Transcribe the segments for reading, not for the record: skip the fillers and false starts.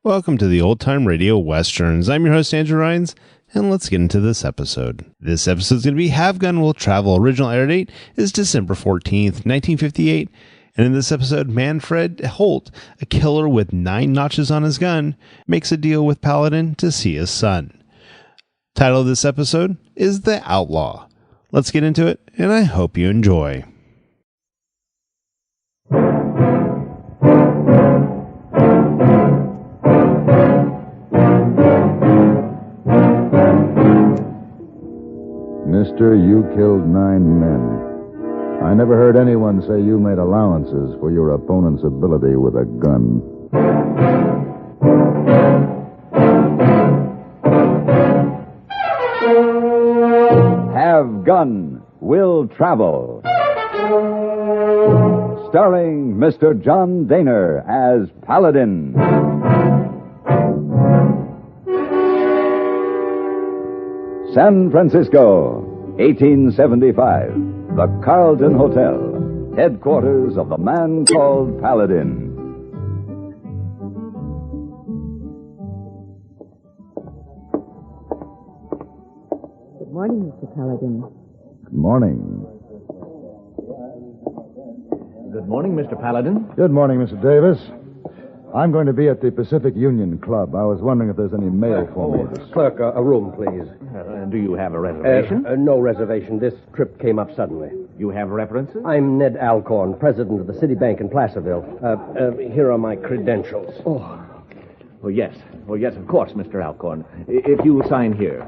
Welcome to the Old Time Radio Westerns. I'm your host, Andrew Rhynes, and let's get into this episode. This episode is going to be Have Gun Will Travel. Original air date is December 14th, 1958. And in this episode, Manfred Holt, a killer with 9 notches on his gun, makes a deal with Paladin to see his son. Title of this episode is The Outlaw. Let's get into it, and I hope you enjoy. Mister, you killed 9 men. I never heard anyone say you made allowances for your opponent's ability with a gun. Have Gun Will Travel. Starring Mr. John Dehner as Paladin. San Francisco, 1875. The Carlton Hotel, headquarters of the man called Paladin. Good morning, Mr. Paladin. Good morning. Good morning, Mr. Paladin. Good morning, Mr. Davis. I'm going to be at the Pacific Union Club. I was wondering if there's any mail for me. Clerk, a room, please. Do you have a reservation? No reservation. This trip came up suddenly. You have references? I'm Ned Alcorn, president of the City Bank in Placerville. Here are my credentials. Oh, yes. Oh, yes, of course, Mr. Alcorn. If you will sign here.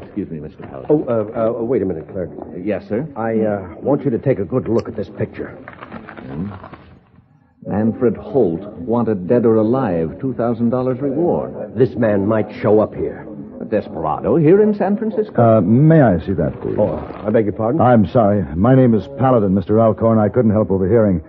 Excuse me, Mr. Paladin. Wait a minute, clerk. Yes, sir? I want you to take a good look at this picture. Manfred Holt, wanted dead or alive, $2,000 reward. This man might show up here. A desperado here in San Francisco. May I see that, please? I beg your pardon? I'm sorry. My name is Paladin, Mr. Alcorn. I couldn't help overhearing.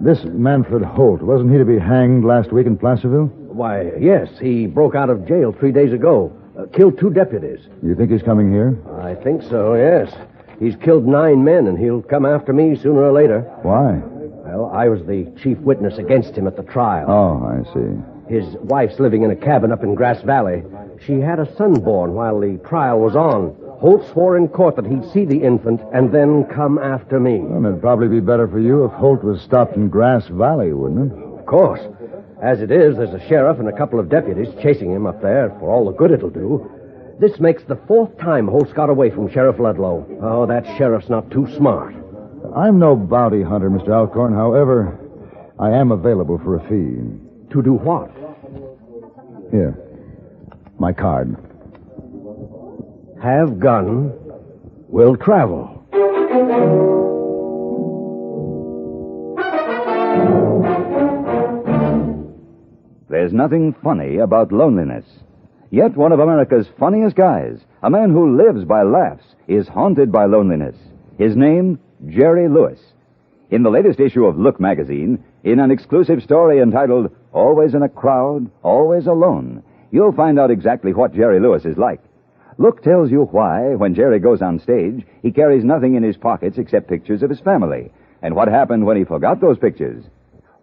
This Manfred Holt, wasn't he to be hanged last week in Placerville? Why, yes. He broke out of jail 3 days ago. Killed 2 deputies. You think he's coming here? I think so, yes. He's killed 9 men, and he'll come after me sooner or later. Why? Well, I was the chief witness against him at the trial. Oh, I see. His wife's living in a cabin up in Grass Valley. She had a son born while the trial was on. Holt swore in court that he'd see the infant and then come after me. Well, it'd probably be better for you if Holt was stopped in Grass Valley, wouldn't it? Of course. As it is, there's a sheriff and a couple of deputies chasing him up there for all the good it'll do. This makes the 4th time Holt's got away from Sheriff Ludlow. Oh, that sheriff's not too smart. I'm no bounty hunter, Mr. Alcorn. However, I am available for a fee. To do what? Here. My card. Have Gun Will Travel. There's nothing funny about loneliness. Yet one of America's funniest guys, a man who lives by laughs, is haunted by loneliness. His name, Jerry Lewis. In the latest issue of Look magazine, in an exclusive story entitled Always in a Crowd, Always Alone, you'll find out exactly what Jerry Lewis is like. Look tells you why, when Jerry goes on stage, he carries nothing in his pockets except pictures of his family, and what happened when he forgot those pictures.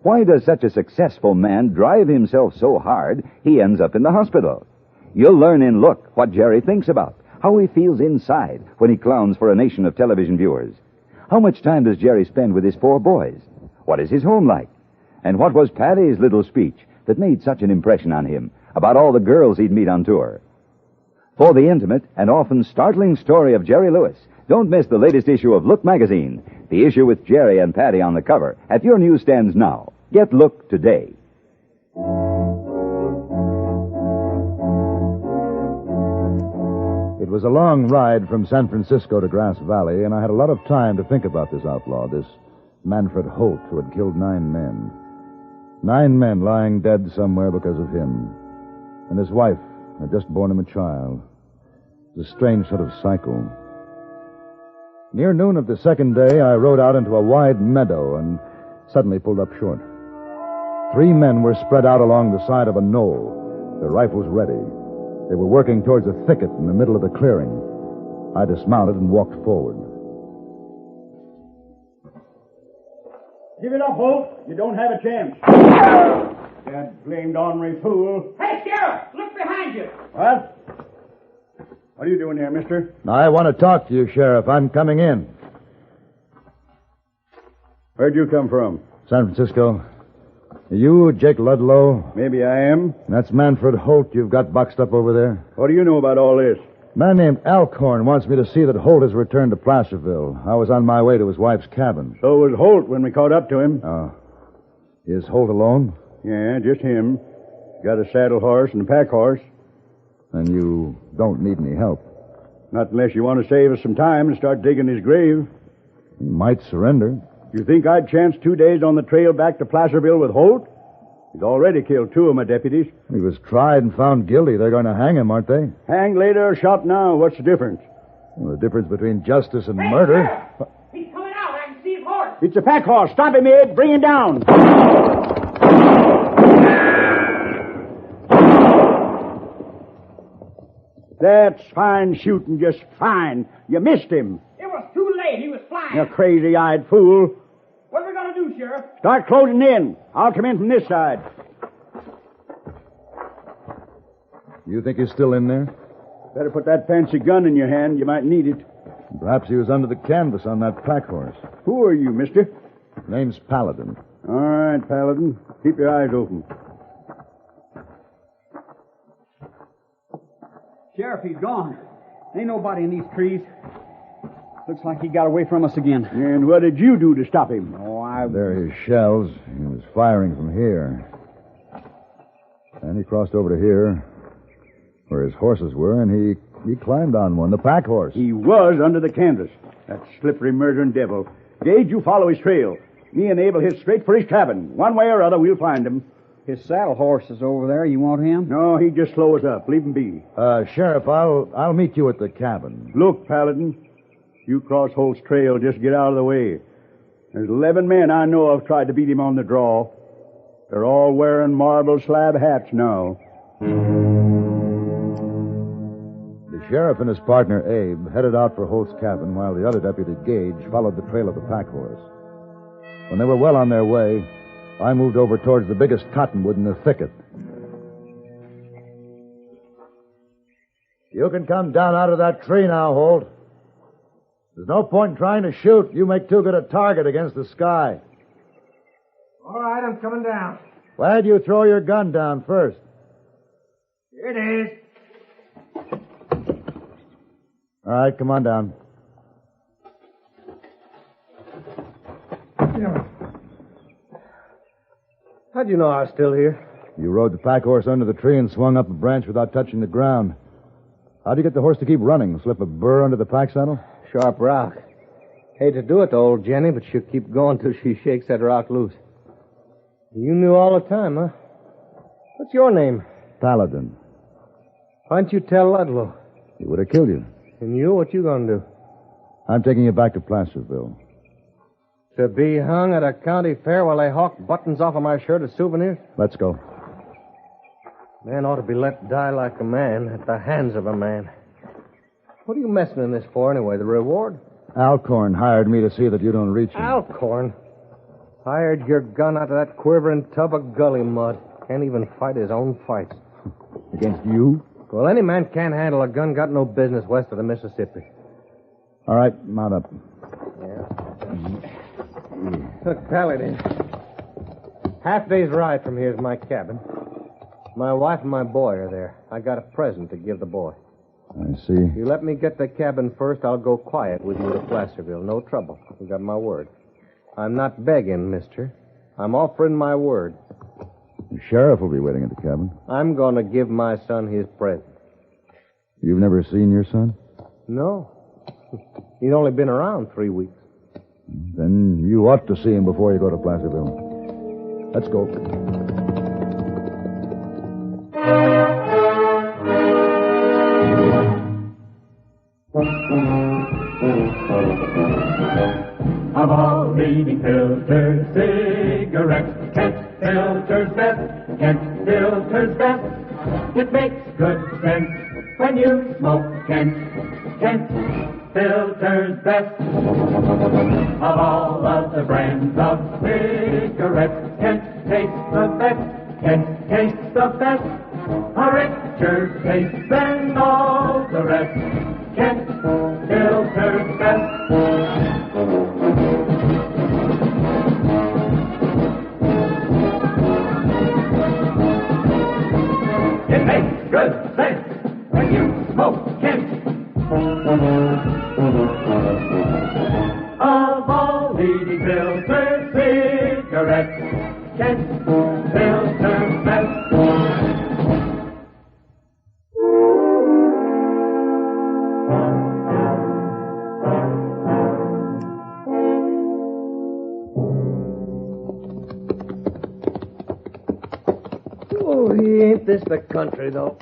Why does such a successful man drive himself so hard he ends up in the hospital? You'll learn in Look what Jerry thinks about, how he feels inside when he clowns for a nation of television viewers. How much time does Jerry spend with his 4 boys? What is his home like? And what was Patty's little speech that made such an impression on him about all the girls he'd meet on tour? For the intimate and often startling story of Jerry Lewis, don't miss the latest issue of Look magazine, the issue with Jerry and Patty on the cover, at your newsstands now. Get Look today. It was a long ride from San Francisco to Grass Valley, and I had a lot of time to think about this outlaw, this Manfred Holt, who had killed 9 men. 9 men lying dead somewhere because of him. And his wife had just borne him a child. It was a strange sort of cycle. Near noon of the second day, I rode out into a wide meadow and suddenly pulled up short. 3 men were spread out along the side of a knoll, their rifles ready. They were working towards a thicket in the middle of the clearing. I dismounted and walked forward. Give it up, Holt. You don't have a chance. That blamed ornery fool. Hey, Sheriff, look behind you. What? What are you doing here, mister? I want to talk to you, Sheriff. I'm coming in. Where'd you come from? San Francisco. Are you Jake Ludlow? Maybe I am. That's Manfred Holt you've got boxed up over there. What do you know about all this? A man named Alcorn wants me to see that Holt has returned to Placerville. I was on my way to his wife's cabin. So was Holt when we caught up to him. Oh. Is Holt alone? Yeah, just him. Got a saddle horse and a pack horse. And you don't need any help. Not unless you want to save us some time and start digging his grave. He might surrender. You think I'd chance 2 days on the trail back to Placerville with Holt? He's already killed 2 of my deputies. He was tried and found guilty. They're going to hang him, aren't they? Hanged later or shot now. What's the difference? Well, the difference between justice and murder. Sheriff! He's coming out. I can see his horse. It's a pack horse. Stop him, Abe. Bring him down. That's fine shooting, just fine. You missed him. It was too late. He was flying. You crazy-eyed fool. What are we going to do, Sheriff? Start closing in. I'll come in from this side. You think he's still in there? Better put that fancy gun in your hand. You might need it. Perhaps he was under the canvas on that pack horse. Who are you, mister? Name's Paladin. All right, Paladin. Keep your eyes open. Sheriff, he's gone. Ain't nobody in these trees. Looks like he got away from us again. And what did you do to stop him? There are his shells. He was firing from here. And he crossed over to here, where his horses were, and he climbed on one, the pack horse. He was under the canvas. That slippery, murdering devil. Gage, you follow his trail. Me and Abe will hit straight for his cabin. One way or other, we'll find him. His saddle horse is over there. You want him? No, he'd just slow us up. Leave him be. Sheriff, I'll meet you at the cabin. Look, Paladin. You cross Holt's trail, just get out of the way. There's 11 men I know of tried to beat him on the draw. They're all wearing marble slab hats now. The sheriff and his partner, Abe, headed out for Holt's cabin while the other deputy, Gage, followed the trail of the pack horse. When they were well on their way, I moved over towards the biggest cottonwood in the thicket. You can come down out of that tree now, Holt. There's no point in trying to shoot. You make too good a target against the sky. All right, I'm coming down. Why'd you throw your gun down first? Here it is. All right, come on down. How'd you know I was still here? You rode the pack horse under the tree and swung up a branch without touching the ground. How'd you get the horse to keep running? Slip a burr under the pack saddle? Sharp rock. Hate to do it to old Jenny, but she'll keep going till she shakes that rock loose. You knew all the time, huh? What's your name? Paladin. Why'd you tell Ludlow? He would have killed you. And you, what you gonna do? I'm taking you back to Placerville. To be hung at a county fair while they hawk buttons off of my shirt as souvenirs? Let's go. Man ought to be let die like a man at the hands of a man. What are you messing in this for anyway? The reward? Alcorn hired me to see that you don't reach him. Alcorn? Hired your gun out of that quivering tub of gully mud. Can't even fight his own fights. Against you? Well, any man can't handle a gun, got no business west of the Mississippi. All right, mount up. Look, Paladin. Half day's ride from here is my cabin. My wife and my boy are there. I got a present to give the boy. I see. You let me get the cabin first, I'll go quiet with you to Placerville. No trouble. You got my word. I'm not begging, mister. I'm offering my word. The sheriff will be waiting at the cabin. I'm going to give my son his present. You've never seen your son? No. He's only been around 3 weeks. Then you ought to see him before you go to Placerville. Let's go. Of all leading filters, cigarettes, Kent filters best, Kent filters best. It makes good sense when you smoke Kent, Kent filters best. Of all of the brands of cigarettes, Kent tastes the best. Kent tastes the best, a richer taste than all the rest. Kent filters best. It makes good sense when you smoke Kent. Of all leading filter cigarettes, Kent filters best. Oh, ain't this the country, though?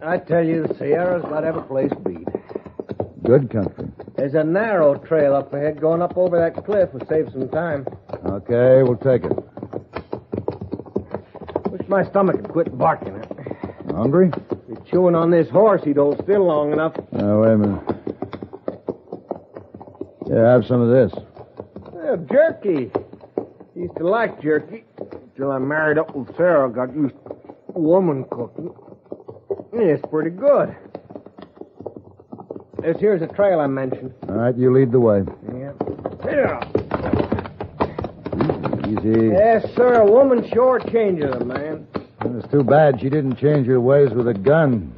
I tell you, the Sierra's got every place beat. Good country. There's a narrow trail up ahead going up over that cliff. Will save some time. Okay, we'll take it. Wish my stomach would quit barking. Hungry? Be chewing on this horse, he'd hold still long enough. Now, wait a minute. Yeah, have some of this. Yeah, jerky. Used to like jerky. Till I married up with Sarah, got used to woman cooking. Yeah, it's pretty good. Here's the trail I mentioned. All right, you lead the way. Yeah. Easy. Yes, sir. A woman sure changes a man. It's too bad she didn't change her ways with a gun.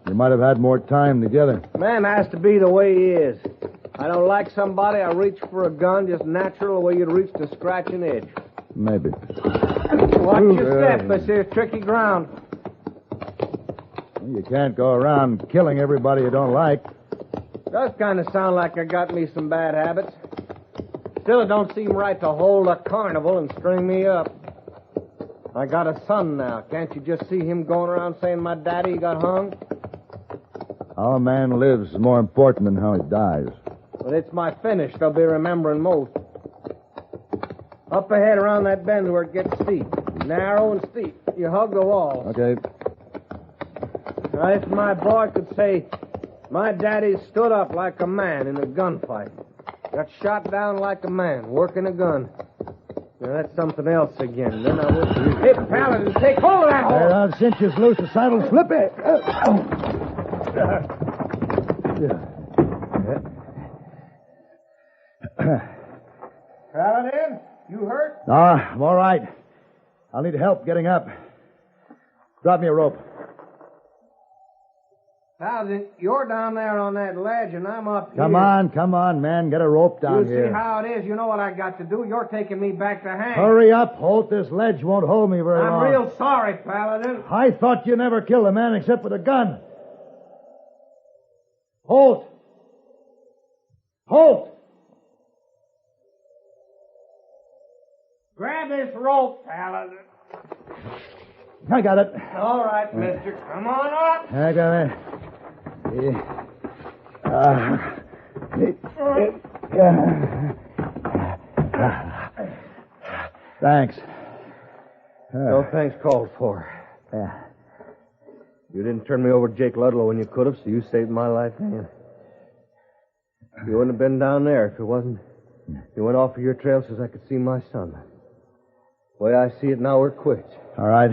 You might have had more time together. Man has to be the way he is. I don't like somebody, I reach for a gun just natural the way you'd reach to scratch an edge. Maybe. Watch your step. This is tricky ground. You can't go around killing everybody you don't like. Does kind of sound like I got me some bad habits. Still, it don't seem right to hold a carnival and string me up. I got a son now. Can't you just see him going around saying my daddy got hung? How a man lives is more important than how he dies. But it's my finish they'll be remembering most. Up ahead around that bend where it gets steep. Narrow and steep. You hug the wall. Okay. Now, if my boy could say, my daddy stood up like a man in a gunfight. Got shot down like a man, working a gun. Now, that's something else again. Then I would... Hey, Paladin, take hold of that horse! I'll cinch you loose, the saddle slip it. Paladin, you hurt? I'm all right. I'll need help getting up. Drop me a rope. Paladin, you're down there on that ledge, and I'm up here. Come on, man. Get a rope down here. You see how it is? You know what I got to do. You're taking me back to hang. Hurry up, Holt. This ledge won't hold me very long. I'm real sorry, Paladin. I thought you never killed a man except with a gun. Holt! Holt! Grab this rope, Paladin. I got it. All right, mister. Come on up. I got it. Thanks. No thanks called for. You didn't turn me over to Jake Ludlow when you could have, so you saved my life, man. You wouldn't have been down there if it wasn't. You went off of your trail so I could see my son. The way I see it now, we're quits. All right.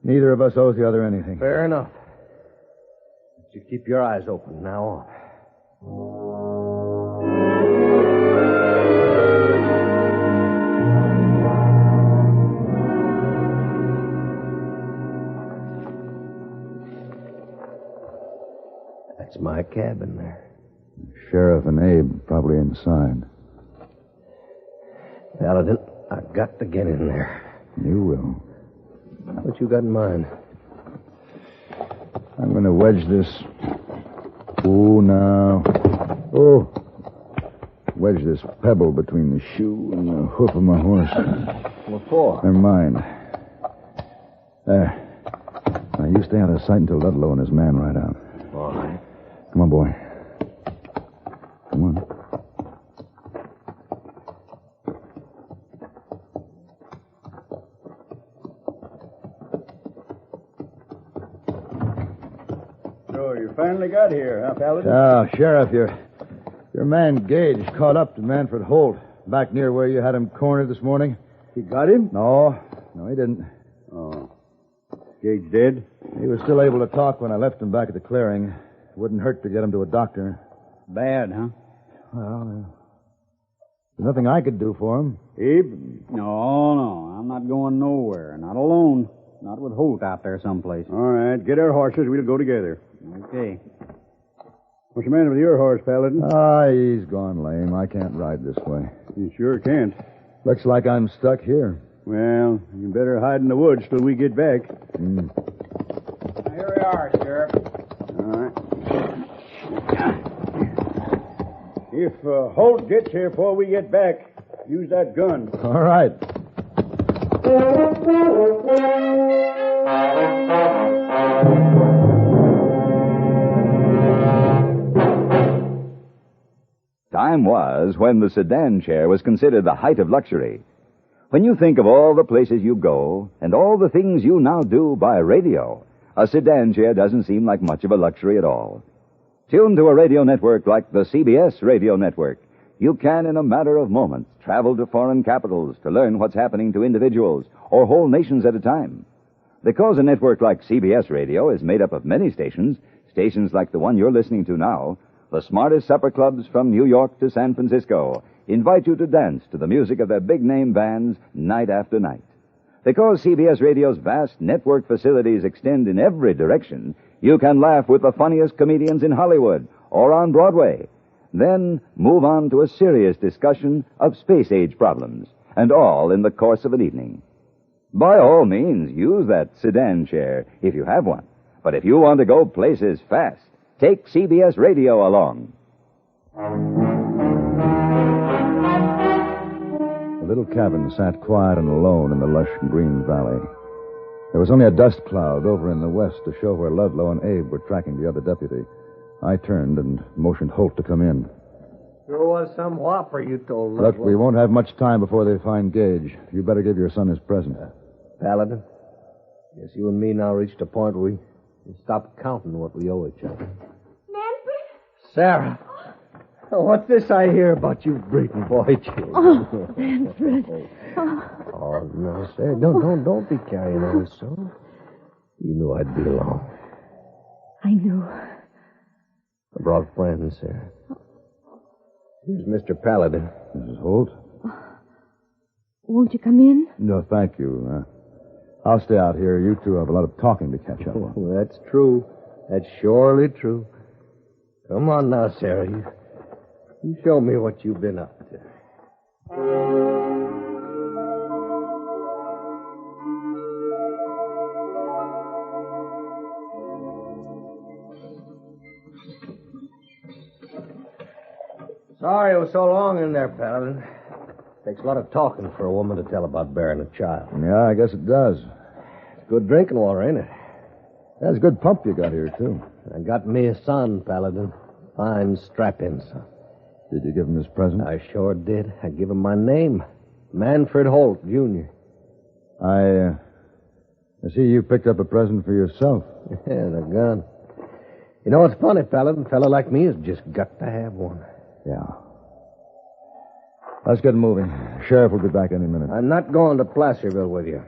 Neither of us owes the other anything. Fair enough. But you keep your eyes open now on. That's my cabin there. Sheriff and Abe probably inside. Paladin, I've got to get in there. You will. What you got in mind? I'm going to wedge this. Oh, now. Oh. Wedge this pebble between the shoe and the hoof of my horse. What for? They're mine. There. Now, you stay out of sight until Ludlow and his man ride out. All right. Come on, boy. Come on. So you finally got here, huh, Paladin? Oh, Sheriff, your man Gage caught up to Manfred Holt back near where you had him cornered this morning. He got him? No, he didn't. Oh. Gage dead? He was still able to talk when I left him back at the clearing. It wouldn't hurt to get him to a doctor. Bad, huh? Well, there's nothing I could do for him. Abe? No, I'm not going nowhere. Not alone. Not with Holt out there someplace. All right, get our horses. We'll go together. Okay. What's the matter with your horse, Paladin? He's gone lame. I can't ride this way. You sure can't. Looks like I'm stuck here. Well, you better hide in the woods till we get back. Here we are, Sheriff. All right. If Holt gets here before we get back, use that gun. All right. Time was when the sedan chair was considered the height of luxury. When you think of all the places you go and all the things you now do by radio, a sedan chair doesn't seem like much of a luxury at all. Tuned to a radio network like the CBS radio network, you can, in a matter of moments, travel to foreign capitals to learn what's happening to individuals or whole nations at a time. Because a network like CBS radio is made up of many stations, stations like the one you're listening to now, the smartest supper clubs from New York to San Francisco invite you to dance to the music of their big-name bands night after night. Because CBS Radio's vast network facilities extend in every direction, you can laugh with the funniest comedians in Hollywood or on Broadway. Then move on to a serious discussion of space-age problems, and all in the course of an evening. By all means, use that sedan chair if you have one. But if you want to go places fast, take CBS Radio along. The little cabin sat quiet and alone in the lush green valley. There was only a dust cloud over in the west to show where Ludlow and Abe were tracking the other deputy. I turned and motioned Holt to come in. Sure was some whopper you told Look, Ludlow. we won't have much time before they find Gage. You better give your son his present. Paladin, guess you and me now reached a point where we stop counting what we owe each other. Manfred? Sarah. What's this I hear about you breeding boy children? Oh, Manfred. Oh, no, Sarah. Don't be carrying on so. You knew I'd be along. I knew. I brought friends, Sarah. Here's Mr. Paladin. Mrs. Holt? Won't you come in? No, thank you. I'll stay out here. You two have a lot of talking to catch up on. That's true. That's surely true. Come on now, Sarah. You show me what you've been up to. Sorry it was so long in there, Paladin. Takes a lot of talking for a woman to tell about bearing a child. Yeah, I guess it does. Good drinking water, ain't it? That's a good pump you got here, too. I got me a son, Paladin. Fine strap-in son. Did you give him his present? I sure did. I give him my name. Manfred Holt, Jr. I see you picked up a present for yourself. Yeah, the gun. You know what's funny, Paladin? A fella like me has just got to have one. Yeah. Let's get moving. Sheriff will be back any minute. I'm not going to Placerville with you.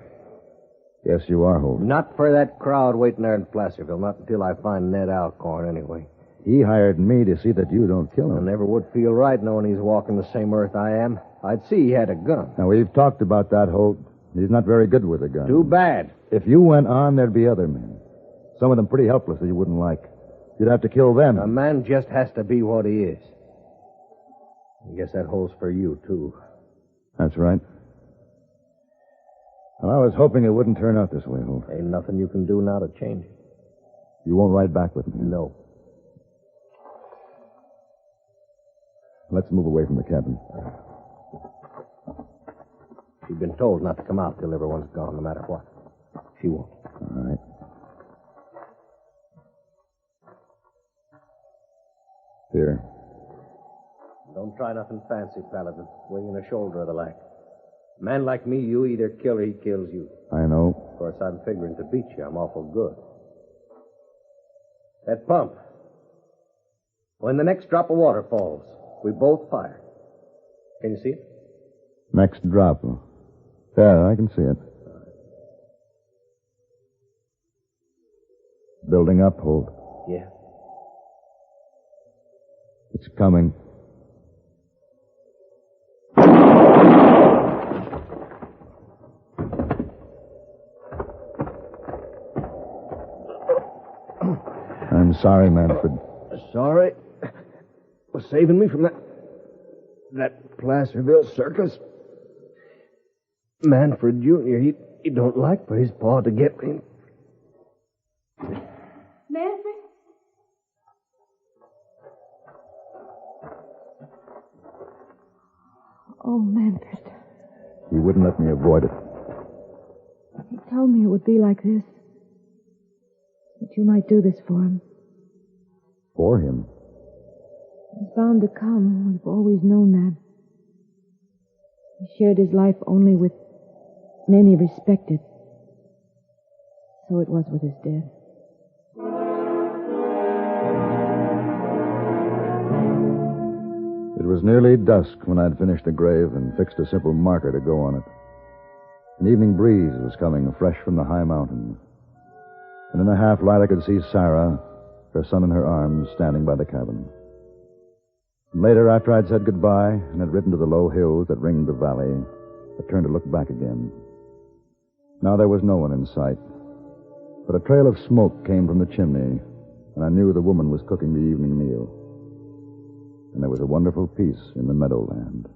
Yes, you are, Holt. Not for that crowd waiting there in Placerville. Not until I find Ned Alcorn, anyway. He hired me to see that you don't kill him. I never would feel right knowing he's walking the same earth I am. I'd see he had a gun. Now, we've talked about that, Holt. He's not very good with a gun. Too bad. If you went on, there'd be other men. Some of them pretty helpless that you wouldn't like. You'd have to kill them. A man just has to be what he is. I guess that holds for you, too. That's right. Well, I was hoping it wouldn't turn out this way, Holt. Ain't nothing you can do now to change it. You won't ride back with me? No. Let's move away from the cabin. She's been told not to come out till everyone's gone, no matter what. She won't. All right. Here. Don't try nothing fancy, Paladin. Winging a shoulder of the lack. A man like me, you either kill or he kills you. I know. Of course, I'm figuring to beat you. I'm awful good. That pump. When the next drop of water falls, we both fire. Can you see it? Next drop. Yeah, I can see it. building up, Holt. Yeah. It's coming. I'm sorry, Manfred. Sorry for saving me from that Placerville circus. Manfred Jr., he don't like for his paw to get me. Manfred? Oh, Manfred. He wouldn't let me avoid it. He told me it would be like this. That you might do this for him. For him? He's bound to come. We've always known that. He shared his life only with men he respected. So it was with his dead. It was nearly dusk when I'd finished the grave and fixed a simple marker to go on it. An evening breeze was coming fresh from the high mountains. And in the half light I could see Sarah, her son in her arms, standing by the cabin. And later, after I'd said goodbye and had ridden to the low hills that ringed the valley, I turned to look back again. Now there was no one in sight, but a trail of smoke came from the chimney, and I knew the woman was cooking the evening meal. And there was a wonderful peace in the meadowland.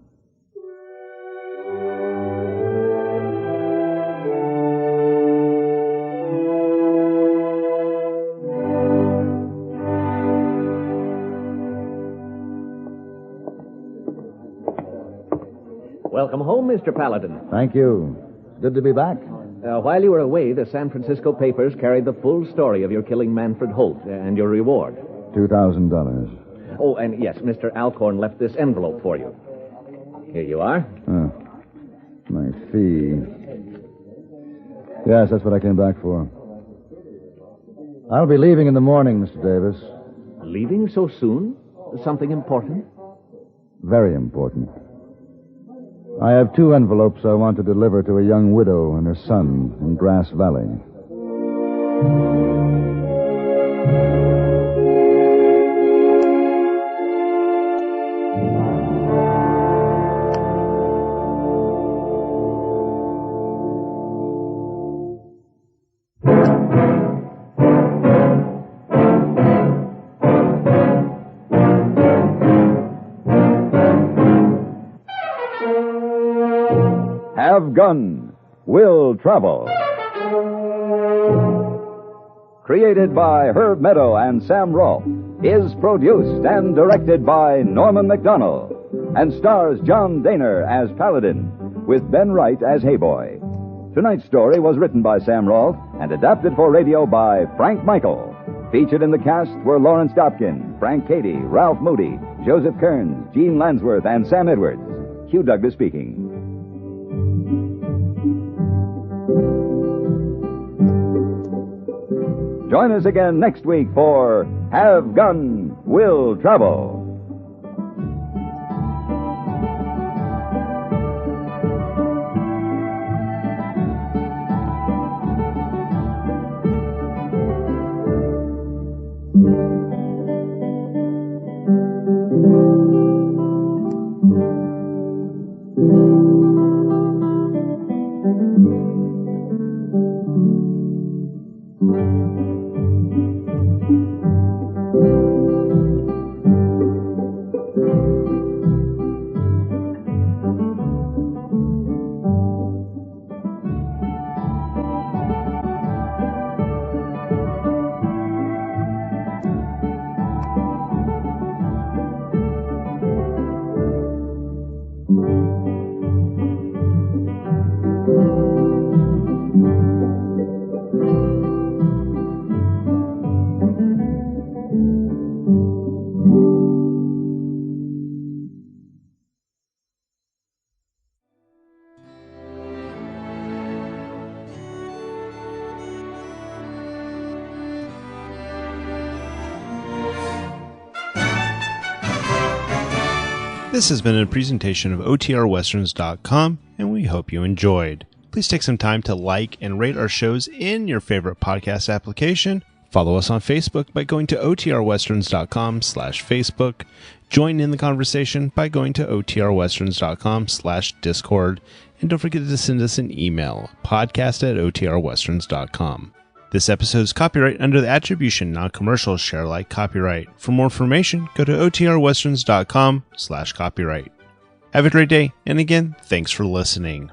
Welcome home, Mr. Paladin. Thank you. Good to be back. While you were away, the San Francisco papers carried the full story of your killing Manfred Holt and your reward. $2,000. Oh, and yes, Mr. Alcorn left this envelope for you. Here you are. My fee. Yes, that's what I came back for. I'll be leaving in the morning, Mr. Davis. Leaving so soon? Something important? Very important. I have 2 envelopes I want to deliver to a young widow and her son in Grass Valley. Have Gun, Will Travel. Created by Herb Meadow and Sam Rolfe, is produced and directed by Norman McDonnell, and stars John Dehner as Paladin, with Ben Wright as Heyboy. Tonight's story was written by Sam Rolfe and adapted for radio by Frank Michael. Featured in the cast were Lawrence Dobkin, Frank Cady, Ralph Moody, Joseph Kearns, Gene Lansworth, and Sam Edwards. Hugh Douglas speaking. Join us again next week for Have Gun, Will Travel. This has been a presentation of OTRWesterns.com, and we hope you enjoyed. Please take some time to like and rate our shows in your favorite podcast application. Follow us on Facebook by going to otrwesterns.com/Facebook. Join in the conversation by going to otrwesterns.com/Discord. And don't forget to send us an email, podcast@otrwesterns.com. This episode is copyright under the Attribution Non-Commercial Share Alike copyright. For more information, go to otrwesterns.com/copyright. Have a great day, and again, thanks for listening.